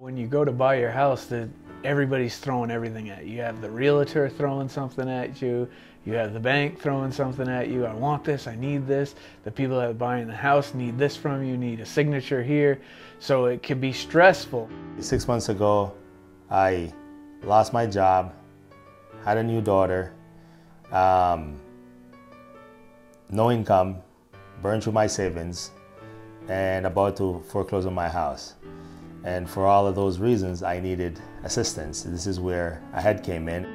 When you go to buy your house, everybody's throwing everything at you. You have the realtor throwing something at you. You have the bank throwing something at you. I want this, I need this. The people that are buying the house need this from you, need a signature here. So it can be stressful. 6 months ago, I lost my job, had a new daughter, no income, burned through my savings, and about to foreclose on my house. And for all of those reasons, I needed assistance. This is where AHEAD came in.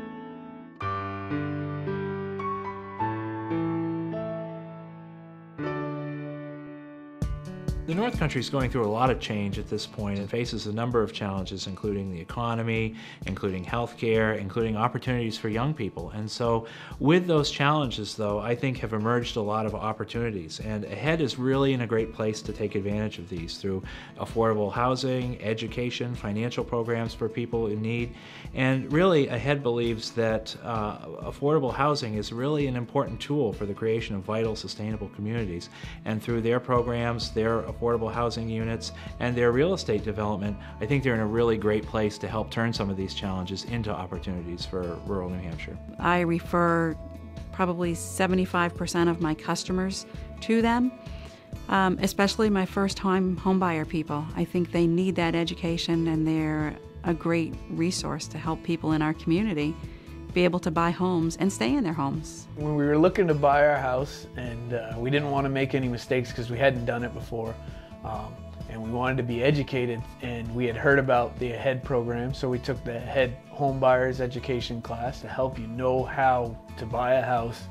The North Country is going through a lot of change at this point and faces a number of challenges, including the economy, including healthcare, including opportunities for young people. And so with those challenges, though, I think have emerged a lot of opportunities. And AHEAD is really in a great place to take advantage of these through affordable housing, education, financial programs for people in need. And really, AHEAD believes that affordable housing is really an important tool for the creation of vital, sustainable communities. And through their programs, their affordable housing units, and their real estate development, I think they're in a really great place to help turn some of these challenges into opportunities for rural New Hampshire. I refer probably 75% of my customers to them, especially my first-time homebuyer people. I think they need that education, and they're a great resource to help people in our community be able to buy homes and stay in their homes. When we were looking to buy our house, and we didn't want to make any mistakes because we hadn't done it before, and we wanted to be educated, and we had heard about the AHEAD program, so we took the AHEAD Home Buyers Education class to help you know how to buy a house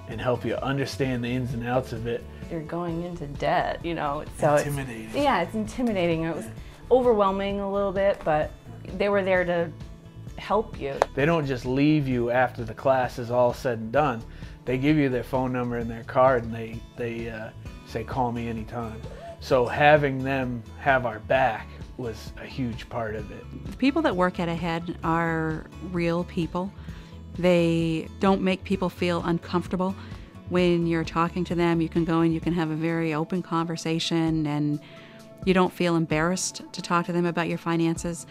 and help you understand the ins and outs of it. You're going into debt, you know, so intimidating. It's intimidating. It was overwhelming a little bit, but they were there to help you. They don't just leave you after the class is all said and done. They give you their phone number and their card, and they say, call me anytime. So having them have our back was a huge part of it. The people that work at AHEAD are real people. They don't make people feel uncomfortable. When you're talking to them, you can go and you can have a very open conversation, and you don't feel embarrassed to talk to them about your finances,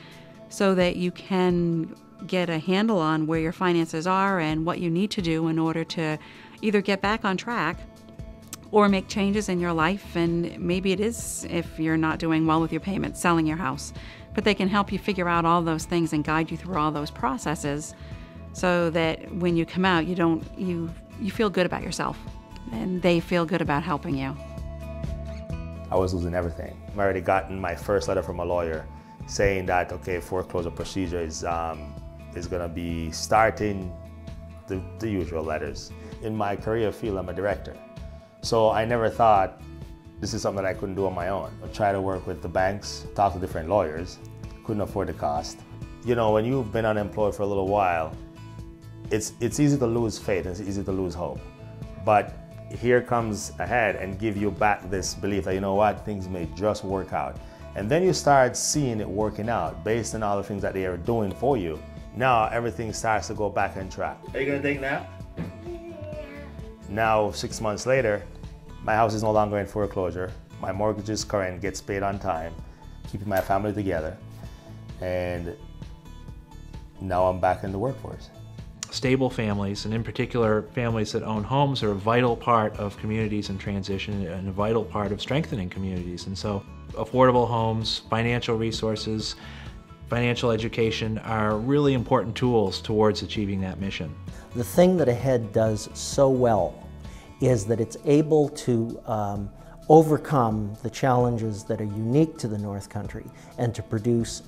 so that you can get a handle on where your finances are and what you need to do in order to either get back on track or make changes in your life. And maybe it is, if you're not doing well with your payments, selling your house. But they can help you figure out all those things and guide you through all those processes, so that when you come out, you feel good about yourself, and they feel good about helping you. I was losing everything. I already gotten my first letter from a lawyer saying that, okay, foreclosure procedure is going to be starting, the usual letters. In my career field, I'm a director. So I never thought this is something that I couldn't do on my own. I try to work with the banks, talk to different lawyers, couldn't afford the cost. You know, when you've been unemployed for a little while, it's easy to lose faith, it's easy to lose hope. But here comes AHEAD and give you back this belief that, you know what, things may just work out. And then you start seeing it working out based on all the things that they are doing for you. Now everything starts to go back on track. Are you gonna take a nap? Now, 6 months later, my house is no longer in foreclosure. My mortgage is current, gets paid on time, keeping my family together. And now I'm back in the workforce. Stable families, and in particular families that own homes, are a vital part of communities in transition and a vital part of strengthening communities. And so affordable homes, financial resources, financial education are really important tools towards achieving that mission. The thing that AHEAD does so well is that it's able to overcome the challenges that are unique to the North Country, and to produce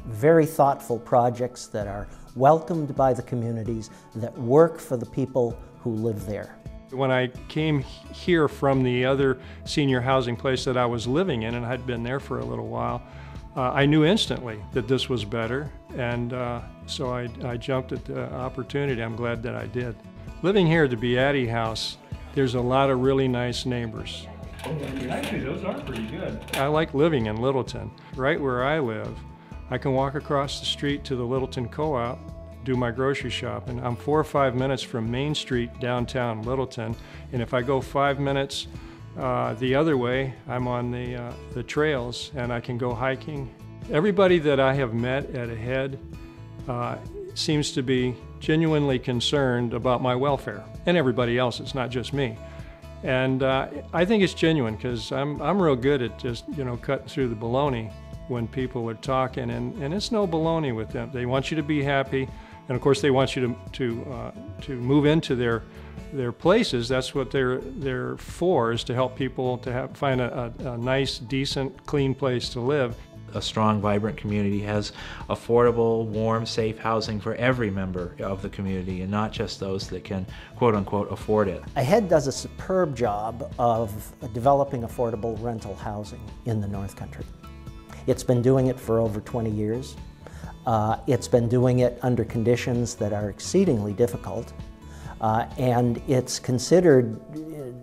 very thoughtful projects that are welcomed by the communities, that work for the people who live there. When I came here from the other senior housing place that I was living in, and I'd been there for a little while, I knew instantly that this was better, and so I jumped at the opportunity. I'm glad that I did. Living here at the Beatty House, there's a lot of really nice neighbors. Actually, those are pretty good. I like living in Littleton. Right where I live, I can walk across the street to the Littleton Co-op, do my grocery shopping. I'm 4 or 5 minutes from Main Street, downtown Littleton, and if I go 5 minutes the other way, I'm on the trails, and I can go hiking. Everybody that I have met at AHEAD seems to be genuinely concerned about my welfare, and everybody else. It's not just me. And I think it's genuine, because I'm real good at just, cutting through the baloney when people are talking, and it's no baloney with them. They want you to be happy, and of course they want you to move into their places. That's what they're for, is to help people to find a nice, decent, clean place to live. A strong, vibrant community has affordable, warm, safe housing for every member of the community, and not just those that can, quote unquote, afford it. AHEAD does a superb job of developing affordable rental housing in the North Country. It's been doing it for over 20 years. It's been doing it under conditions that are exceedingly difficult. And it's considered,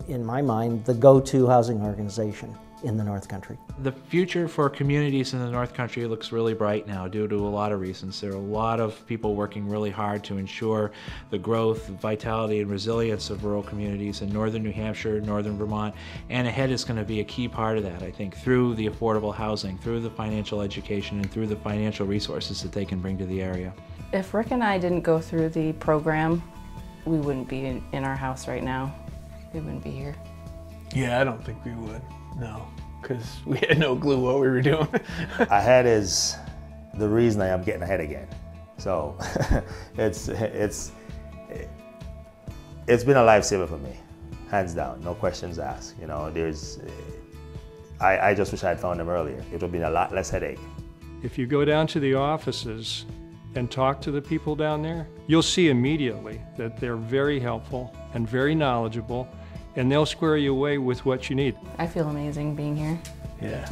in my mind, the go-to housing organization in the North Country. The future for communities in the North Country looks really bright now due to a lot of reasons. There are a lot of people working really hard to ensure the growth, vitality, and resilience of rural communities in northern New Hampshire, northern Vermont, and AHEAD is going to be a key part of that, I think, through the affordable housing, through the financial education, and through the financial resources that they can bring to the area. If Rick and I didn't go through the program, we wouldn't be in our house right now. We wouldn't be here. Yeah, I don't think we would. No, because we had no clue what we were doing. AHEAD is the reason I am getting ahead again. So it's been a lifesaver for me, hands down, no questions asked. I just wish I had found them earlier. It would have been a lot less headache. If you go down to the offices and talk to the people down there, you'll see immediately that they're very helpful and very knowledgeable, and they'll square you away with what you need. I feel amazing being here. Yeah.